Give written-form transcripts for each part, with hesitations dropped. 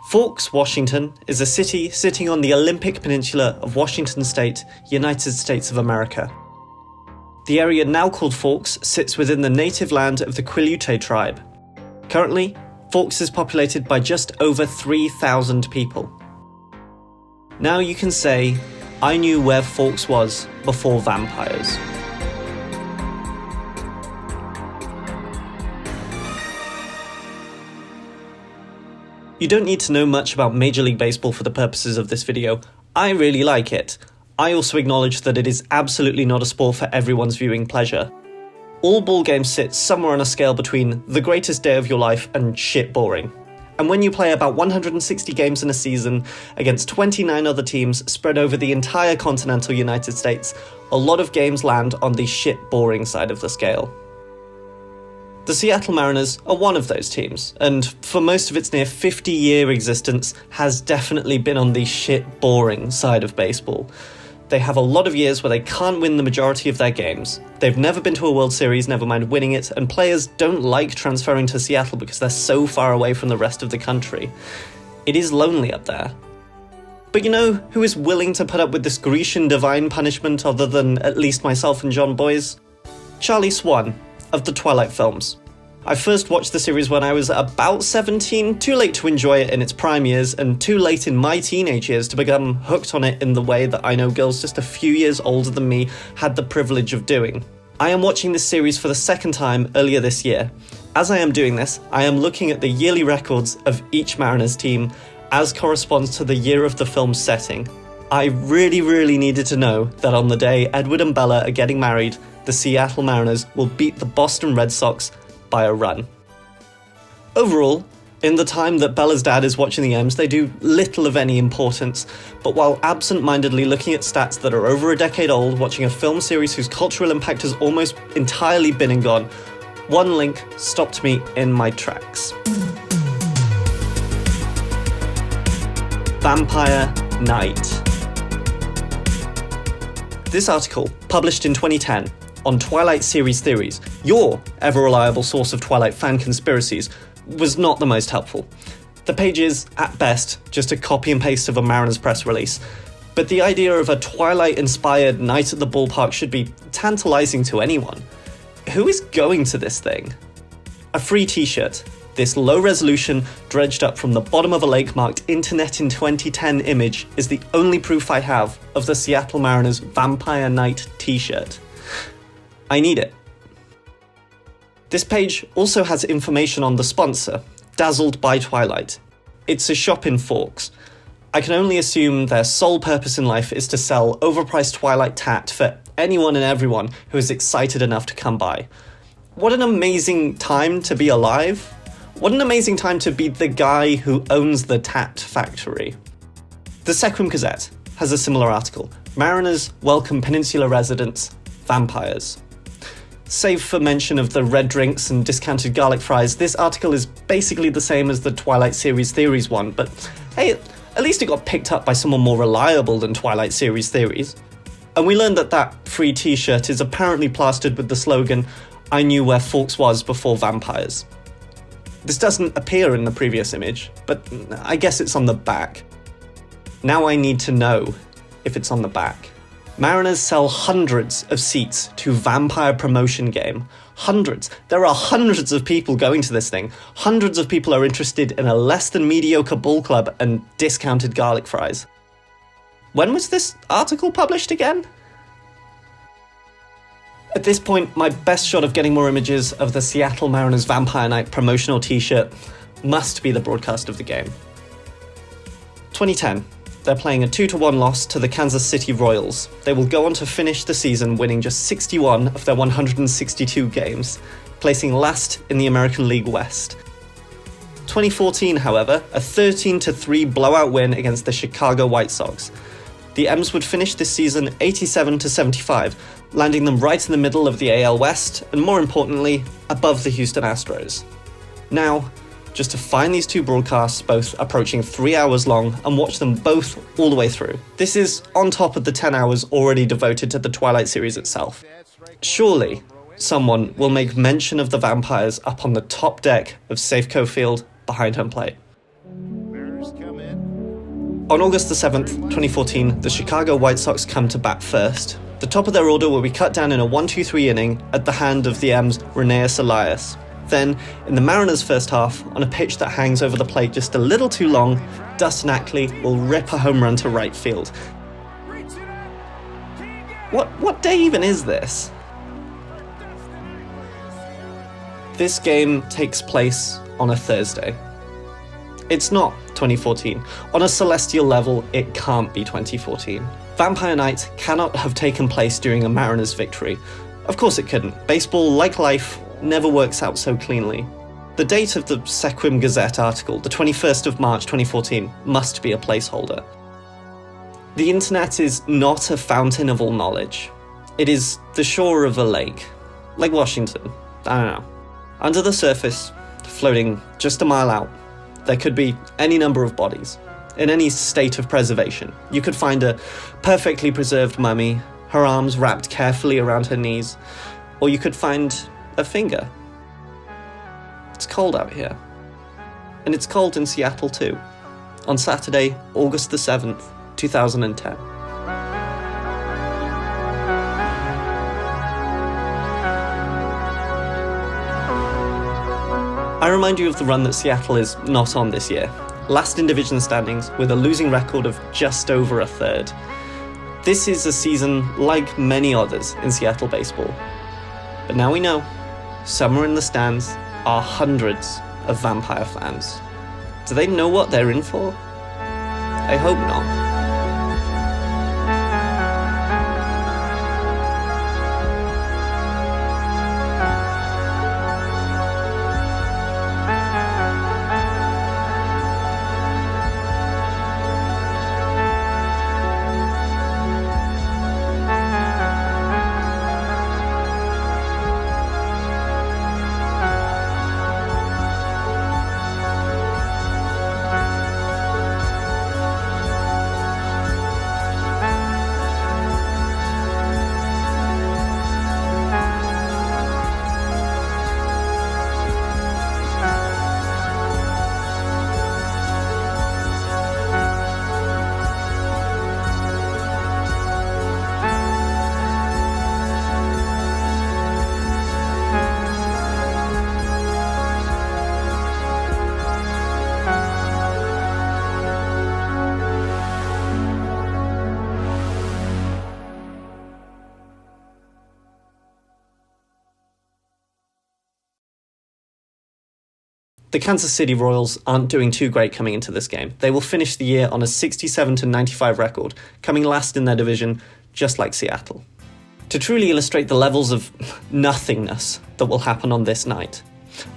Forks, Washington, is a city sitting on the Olympic Peninsula of Washington State, United States of America. The area now called Forks sits within the native land of the Quileute tribe. Currently, Forks is populated by just over 3,000 people. Now you can say, I knew where Forks was before vampires. You don't need to know much about Major League Baseball for the purposes of this video. I really like it. I also acknowledge that it is absolutely not a sport for everyone's viewing pleasure. All ball games sit somewhere on a scale between the greatest day of your life and shit boring. And when you play about 160 games in a season against 29 other teams spread over the entire continental United States, a lot of games land on the shit boring side of the scale. The Seattle Mariners are one of those teams, and for most of its near 50-year existence has definitely been on the shit boring side of baseball. They have a lot of years where they can't win the majority of their games. They've never been to a World Series, never mind winning it, and players don't like transferring to Seattle because they're so far away from the rest of the country. It is lonely up there. But you know who is willing to put up with this Grecian divine punishment other than at least myself and John Boys? Charlie Swan, of the Twilight films. I first watched the series when I was about 17, too late to enjoy it in its prime years, and too late in my teenage years to become hooked on it in the way that I know girls just a few years older than me had the privilege of doing. I am watching this series for the second time earlier this year. As I am doing this, I am looking at the yearly records of each Mariners team as corresponds to the year of the film's setting. I really needed to know that on the day Edward and Bella are getting married, the Seattle Mariners will beat the Boston Red Sox by a run. Overall, in the time that Bella's dad is watching the M's, they do little of any importance, but while absent-mindedly looking at stats that are over a decade old, watching a film series whose cultural impact has almost entirely been and gone, one link stopped me in my tracks. Vampire Night. This article, published in 2010, on Twilight series theories, your ever-reliable source of Twilight fan conspiracies, was not the most helpful. The page is, at best, just a copy and paste of a Mariners press release, but the idea of a Twilight-inspired night at the ballpark should be tantalizing to anyone. Who is going to this thing? A free t-shirt, this low-resolution, dredged up from the bottom of a lake marked Internet in 2010 image, is the only proof I have of the Seattle Mariners Vampire Night t-shirt. I need it. This page also has information on the sponsor, Dazzled by Twilight. It's a shop in Forks. I can only assume their sole purpose in life is to sell overpriced Twilight tat for anyone and everyone who is excited enough to come by. What an amazing time to be alive. What an amazing time to be the guy who owns the tat factory. The Sequim Gazette has a similar article. Mariners welcome Peninsula residents, vampires. Save for mention of the red drinks and discounted garlic fries, this article is basically the same as the Twilight series theories one, but hey, at least it got picked up by someone more reliable than Twilight series theories. And we learned that that free t-shirt is apparently plastered with the slogan, I knew where Forks was before vampires. This doesn't appear in the previous image, but I guess it's on the back. Now I need to know if it's on the back. Mariners sell hundreds of seats to Vampire Promotion game. Hundreds. There are hundreds of people going to this thing. Hundreds of people are interested in a less than mediocre ball club and discounted garlic fries. When was this article published again? At this point, my best shot of getting more images of the Seattle Mariners Vampire Night promotional t-shirt must be the broadcast of the game. 2010. They're playing a 2-1 loss to the Kansas City Royals. They will go on to finish the season winning just 61 of their 162 games, placing last in the American League West. 2014, however, a 13-3 blowout win against the Chicago White Sox. The M's would finish this season 87-75, landing them right in the middle of the AL West, and more importantly, above the Houston Astros. Now, just to find these two broadcasts, both approaching 3 hours long, and watch them both all the way through. This is on top of the 10 hours already devoted to the Twilight series itself. Surely, someone will make mention of the vampires up on the top deck of Safeco Field behind home plate. Mariners On August the 7th, 2014, the Chicago White Sox come to bat first. The top of their order will be cut down in a 1-2-3 inning at the hand of the M's Rheneas Elias. Then, in the Mariners' first half, on a pitch that hangs over the plate just a little too long, Dustin Ackley will rip a home run to right field. What day even is this? This game takes place on a Thursday. It's not 2014. On a celestial level, it can't be 2014. Vampire Night cannot have taken place during a Mariners victory. Of course it couldn't. Baseball, like life, never works out so cleanly. The date of the Sequim Gazette article, the 21st of March 2014, must be a placeholder. The internet is not a fountain of all knowledge. It is the shore of a lake. Like Washington. I don't know. Under the surface, floating just a mile out, there could be any number of bodies, in any state of preservation. You could find a perfectly preserved mummy, her arms wrapped carefully around her knees, or you could find a finger. It's cold out here. And it's cold in Seattle too, on Saturday, August the 7th, 2010. I remind you of the run that Seattle is not on this year. Last in division standings with a losing record of just over a third. This is a season like many others in Seattle baseball. But now we know, somewhere in the stands are hundreds of Vampire fans. Do they know what they're in for? I hope not. The Kansas City Royals aren't doing too great coming into this game. They will finish the year on a 67-95 record, coming last in their division, just like Seattle. To truly illustrate the levels of nothingness that will happen on this night,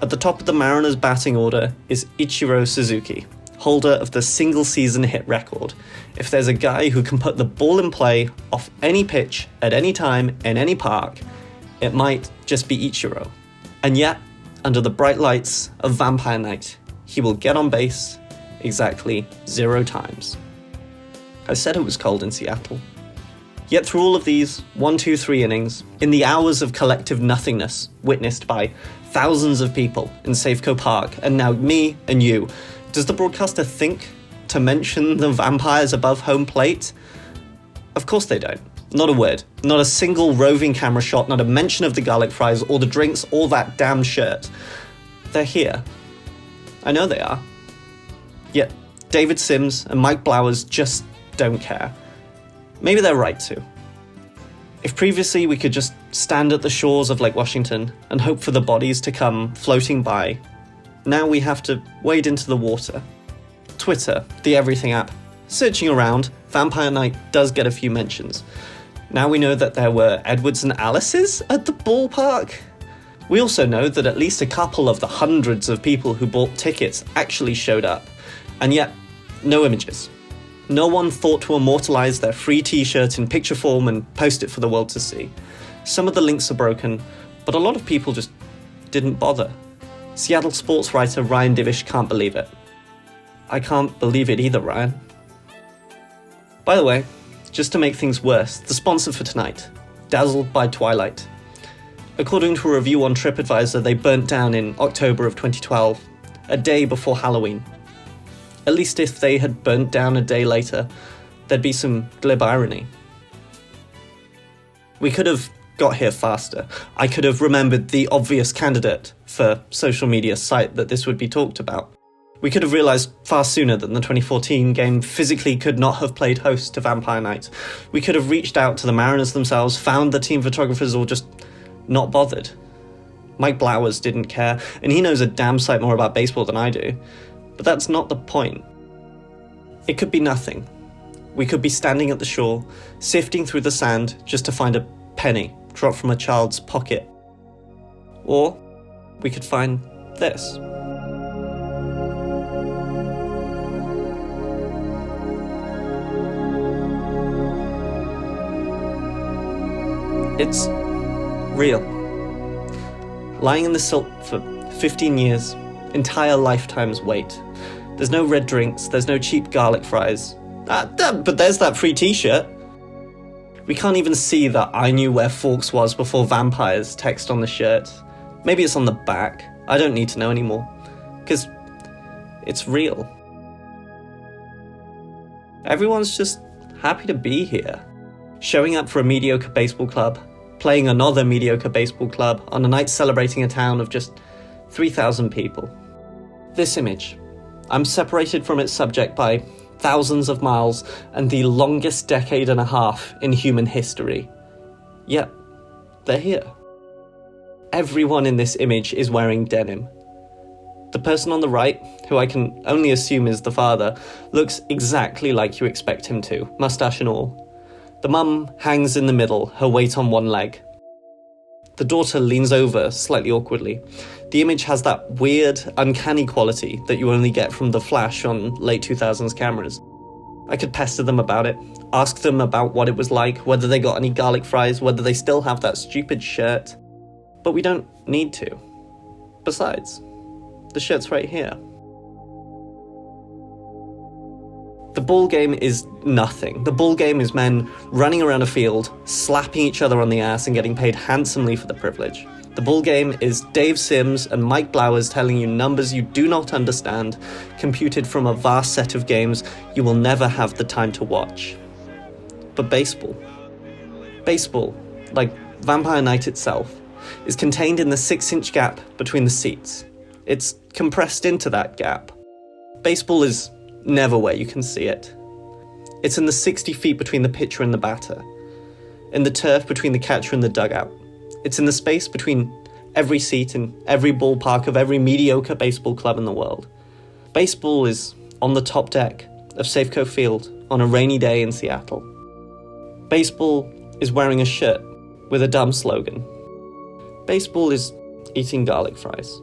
at the top of the Mariners' batting order is Ichiro Suzuki, holder of the single-season hit record. If there's a guy who can put the ball in play off any pitch, at any time, in any park, it might just be Ichiro. And yet, under the bright lights of Vampire Night, he will get on base exactly 0 times. I said it was cold in Seattle. Yet through all of these 1-2-3 innings, in the hours of collective nothingness witnessed by thousands of people in Safeco Park, and now me and you, does the broadcaster think to mention the vampires above home plate? Of course they don't. Not a word. Not a single roving camera shot, not a mention of the garlic fries, or the drinks, or that damn shirt. They're here. I know they are. Yet, David Sims and Mike Blowers just don't care. Maybe they're right to. If previously we could just stand at the shores of Lake Washington and hope for the bodies to come floating by, now we have to wade into the water. Twitter, the everything app. Searching around, Vampire Night does get a few mentions. Now we know that there were Edwards and Alice's at the ballpark. We also know that at least a couple of the hundreds of people who bought tickets actually showed up. And yet, no images. No one thought to immortalize their free t-shirt in picture form and post it for the world to see. Some of the links are broken, but a lot of people just didn't bother. Seattle sports writer Ryan Divish can't believe it. I can't believe it either, Ryan. By the way, just to make things worse, the sponsor for tonight, Dazzled by Twilight. According to a review on TripAdvisor, they burnt down in October of 2012, a day before Halloween. At least if they had burnt down a day later, there'd be some glib irony. We could have got here faster. I could have remembered the obvious candidate for social media site that this would be talked about. We could have realised far sooner that the 2014 game physically could not have played host to Vampire Night. We could have reached out to the Mariners themselves, found the team photographers, or just not bothered. Mike Blowers didn't care, and he knows a damn sight more about baseball than I do. But that's not the point. It could be nothing. We could be standing at the shore, sifting through the sand just to find a penny dropped from a child's pocket. Or we could find this. It's real. Lying in the silt for 15 years, entire lifetime's wait. There's no red drinks, there's no cheap garlic fries. But there's that free t-shirt. We can't even see that "I knew where Forks was before vampires" text on the shirt. Maybe it's on the back. I don't need to know anymore. Because it's real. Everyone's just happy to be here. Showing up for a mediocre baseball club, playing another mediocre baseball club on a night celebrating a town of just 3,000 people. This image. I'm separated from its subject by thousands of miles and the longest decade and a half in human history. Yet, they're here. Everyone in this image is wearing denim. The person on the right, who I can only assume is the father, looks exactly like you expect him to, mustache and all. The mum hangs in the middle, her weight on one leg. The daughter leans over slightly awkwardly. The image has that weird, uncanny quality that you only get from the flash on late 2000s cameras. I could pester them about it, ask them about what it was like, whether they got any garlic fries, whether they still have that stupid shirt. But we don't need to. Besides, the shirt's right here. The ball game is nothing. The ball game is men running around a field, slapping each other on the ass and getting paid handsomely for the privilege. The ball game is Dave Sims and Mike Blowers telling you numbers you do not understand, computed from a vast set of games you will never have the time to watch. But baseball, like Vampire Night itself, is contained in the 6-inch gap between the seats. It's compressed into that gap. Baseball is never where you can see it. It's in the 60 feet between the pitcher and the batter, in the turf between the catcher and the dugout. It's in the space between every seat in every ballpark of every mediocre baseball club in the world. Baseball is on the top deck of Safeco Field on a rainy day in Seattle. Baseball is wearing a shirt with a dumb slogan. Baseball is eating garlic fries.